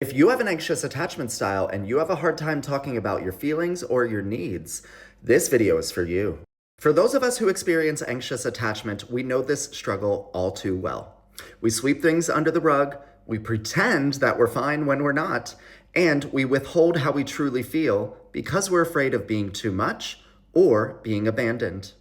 If you have an anxious attachment style and you have a hard time talking about your feelings or your needs, this video is for you. For those of us who experience anxious attachment, we know this struggle all too well. We sweep things under the rug, we pretend that we're fine when we're not, and we withhold how we truly feel because we're afraid of being too much or being abandoned.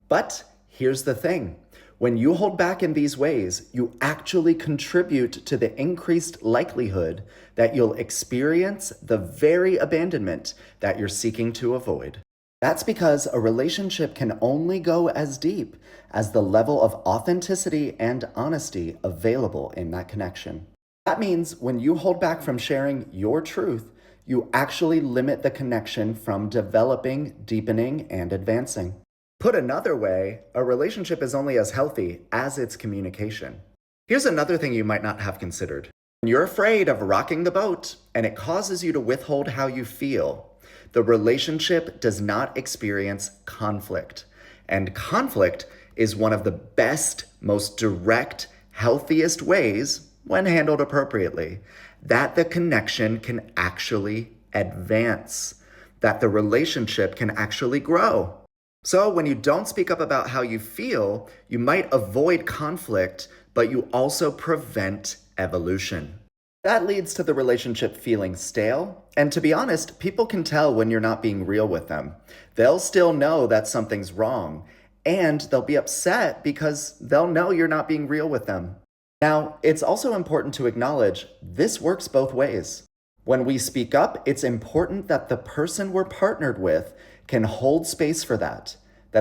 But here's the thing. When you hold back in these ways, you actually contribute to the increased likelihood that you'll experience the very abandonment that you're seeking to avoid. That's because a relationship can only go as deep as the level of authenticity and honesty available in that connection. That means when you hold back from sharing your truth, you actually limit the connection from developing, deepening, and advancing. Put another way, a relationship is only as healthy as its communication. Here's another thing you might not have considered. When you're afraid of rocking the boat and it causes you to withhold how you feel, the relationship does not experience conflict. And conflict is one of the best, most direct, healthiest ways, when handled appropriately, that the connection can actually advance, that the relationship can actually grow. So when you don't speak up about how you feel, you might avoid conflict, but you also prevent evolution. That leads to the relationship feeling stale. And to be honest, people can tell when you're not being real with them. They'll still know that something's wrong, and they'll be upset because they'll know you're not being real with them. Now, it's also important to acknowledge this works both ways. When we speak up, it's important that the person we're partnered with can hold space for that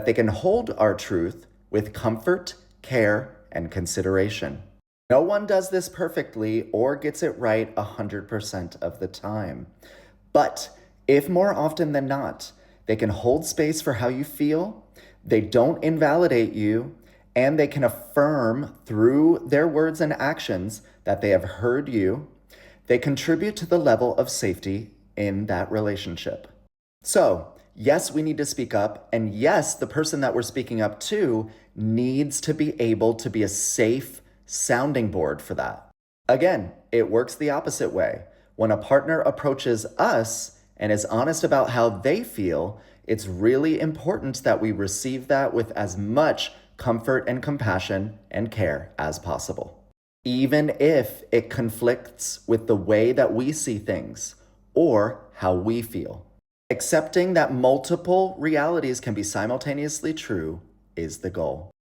they can hold our truth with comfort, care, and consideration. No one does this perfectly or gets it right 100% of the time. But if more often than not, they can hold space for how you feel, they don't invalidate you, and they can affirm through their words and actions that they have heard you, they contribute to the level of safety in that relationship. So, yes, we need to speak up, and yes, the person that we're speaking up to needs to be able to be a safe sounding board for that. Again, it works the opposite way. When a partner approaches us and is honest about how they feel, it's really important that we receive that with as much comfort and compassion and care as possible, even if it conflicts with the way that we see things or how we feel. Accepting that multiple realities can be simultaneously true is the goal.